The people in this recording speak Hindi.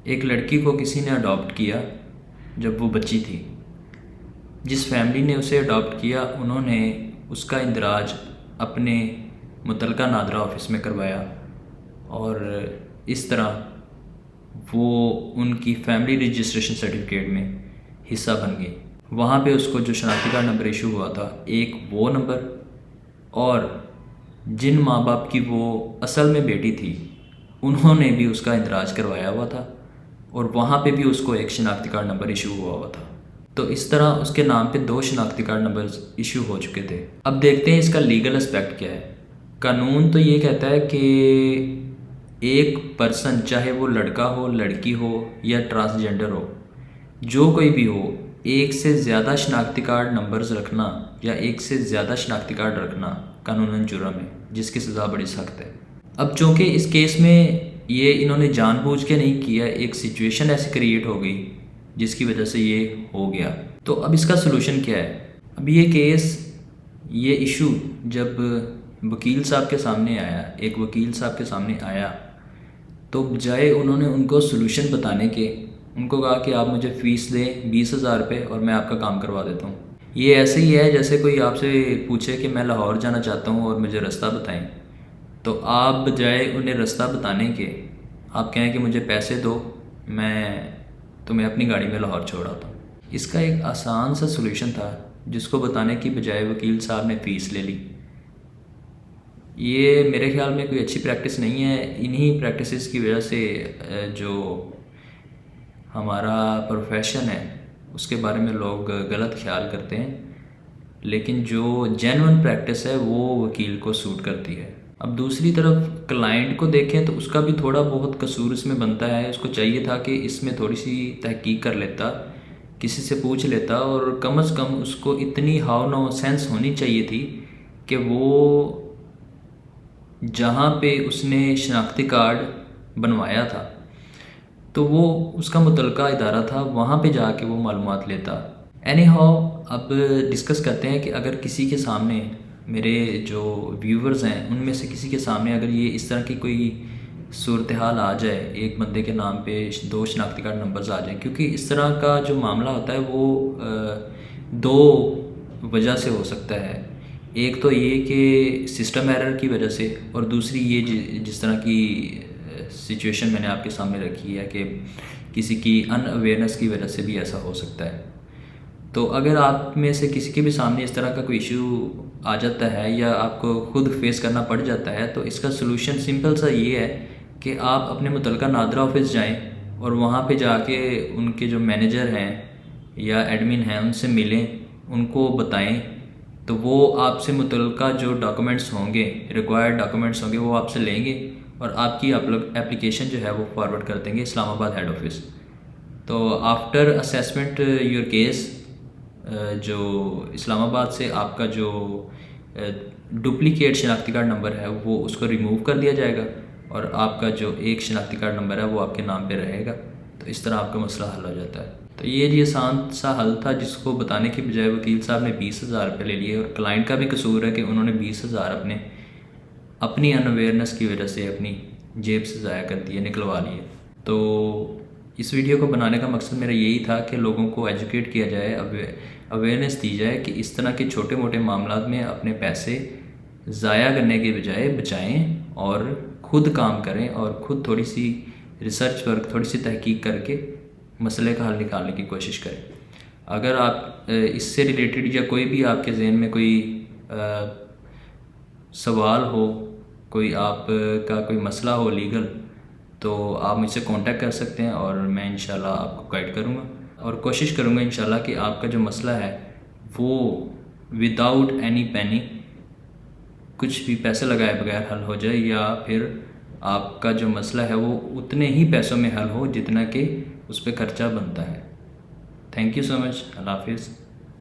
एक लड़की को किसी ने अडॉप्ट किया जब वो बच्ची थी। जिस फैमिली ने उसे अडॉप्ट किया उन्होंने उसका इंदराज अपने मुतलका नादरा ऑफिस में करवाया और इस तरह वो उनकी फैमिली रजिस्ट्रेशन सर्टिफिकेट में हिस्सा बन गई। वहाँ पे उसको जो शनाख्ती कार्ड नंबर इशू हुआ था, एक वो नंबर और जिन माँ बाप की वो असल में बेटी थी उन्होंने भी उसका इंदराज करवाया हुआ था और वहाँ पे भी उसको एक शनाख्ती कार्ड नंबर इशू हुआ था। तो इस तरह उसके नाम पे 2 शनाख्ती कार्ड नंबर्स इशू हो चुके थे। अब देखते हैं इसका लीगल एस्पेक्ट क्या है। कानून तो ये कहता है कि एक पर्सन, चाहे वो लड़का हो, लड़की हो या ट्रांसजेंडर हो, जो कोई भी हो, एक से ज़्यादा शनाख्ती कार्ड नंबर्स रखना या एक से ज़्यादा शनाख्ती कार्ड रखना कानूनन जुर्म है, जिसकी सज़ा बड़ी सख्त है। अब चूँकि इस केस में ये इन्होंने जानबूझ के नहीं किया, एक सिचुएशन ऐसी क्रिएट हो गई जिसकी वजह से ये हो गया। तो अब इसका सलूशन क्या है? अब ये केस, ये इशू जब वकील साहब के सामने आया, एक वकील साहब के सामने आया, तो बजाय उन्होंने उनको सलूशन बताने के उनको कहा कि आप मुझे फ़ीस दें 20,000 रुपये और मैं आपका काम करवा देता हूँ। ये ऐसे ही है जैसे कोई आपसे पूछे कि मैं लाहौर जाना चाहता हूँ और मुझे रास्ता बताएं, तो आप बजाय उन्हें रास्ता बताने के आप कहें कि मुझे पैसे दो, मैं तुम्हें अपनी गाड़ी में लाहौर छोड़ आता हूँ। इसका एक आसान सा सलूशन था जिसको बताने की बजाय वकील साहब ने फ़ीस ले ली। ये मेरे ख्याल में कोई अच्छी प्रैक्टिस नहीं है। इन्हीं प्रैक्टिसेस की वजह से जो हमारा प्रोफेशन है उसके बारे में लोग गलत ख्याल करते हैं, लेकिन जो जेन्युइन प्रैक्टिस है वो वकील को सूट करती है। अब दूसरी तरफ क्लाइंट को देखें तो उसका भी थोड़ा बहुत कसूर इसमें बनता है। उसको चाहिए था कि इसमें थोड़ी सी तहकीक कर लेता, किसी से पूछ लेता और कम से कम उसको इतनी हाव नो सेंस होनी चाहिए थी कि वो जहाँ पे उसने शनाख्ती कार्ड बनवाया था तो वो उसका मुतलका इदारा था, वहाँ पे जाके वो मालूमात लेता। एनी हाउ, अब डिस्कस करते हैं कि अगर किसी के सामने, मेरे जो व्यूवर्स हैं उनमें से किसी के सामने अगर ये इस तरह की कोई सूरत हाल आ जाए, एक बंदे के नाम पे 2 शनाख्ती कार्ड नंबर्स आ जाएं, क्योंकि इस तरह का जो मामला होता है वो 2 वजह से हो सकता है। एक तो ये कि सिस्टम एरर की वजह से, और दूसरी ये जिस तरह की सिचुएशन मैंने आपके सामने रखी है कि किसी की अनअवेयरनेस की वजह से भी ऐसा हो सकता है। तो अगर आप में से किसी के भी सामने इस तरह का कोई इशू आ जाता है या आपको खुद फेस करना पड़ जाता है, तो इसका सलूशन सिंपल सा ये है कि आप अपने मुतलका नादरा ऑफिस जाएं और वहाँ पे जाके उनके जो मैनेजर हैं या एडमिन हैं उनसे मिलें, उनको बताएं, तो वो आपसे मुतलका जो डॉक्यूमेंट्स होंगे, रिक्वायर्ड डॉक्यूमेंट्स होंगे, वो आपसे लेंगे और आपकी एप्लीकेशन जो है वो फॉरवर्ड कर देंगे इस्लामाबाद हेड ऑफिस। तो आफ्टर असेसमेंट योर केस, जो इस्लामाबाद से आपका जो डुप्लीकेट शनाख्ती कार्ड नंबर है वो उसको रिमूव कर दिया जाएगा और आपका जो एक शनाख्ती कार्ड नंबर है वो आपके नाम पे रहेगा। तो इस तरह आपका मसला हल हो जाता है। तो ये आसान सा हल था जिसको बताने की बजाय वकील साहब ने 20,000 रुपये ले लिए, और क्लाइंट का भी कसूर है कि उन्होंने 20,000 अपनी अनअवेयरनेस की वजह से अपनी जेब से ज़ाया कर दिए, निकलवा लिए। तो इस वीडियो को बनाने का मकसद मेरा यही था कि लोगों को एजुकेट किया जाए, अवेयरनेस दी जाए कि इस तरह के छोटे मोटे मामलात में अपने पैसे ज़ाया करने के बजाय बचाएं और ख़ुद काम करें और ख़ुद थोड़ी सी रिसर्च वर्क, थोड़ी सी तहकीक करके मसले का हल निकालने की कोशिश करें। अगर आप इससे रिलेटेड या कोई भी आपके जहन में कोई सवाल हो, कोई आपका कोई मसला हो लीगल, तो आप मुझसे कांटेक्ट कर सकते हैं और मैं इंशाल्लाह आपको गाइड करूँगा और कोशिश करूँगा इंशाल्लाह कि आपका जो मसला है वो विदाउट एनी पेनी, कुछ भी पैसे लगाए बगैर हल हो जाए, या फिर आपका जो मसला है वो उतने ही पैसों में हल हो जितना कि उस पर खर्चा बनता है। Thank you so much. अल्लाह हाफिज़।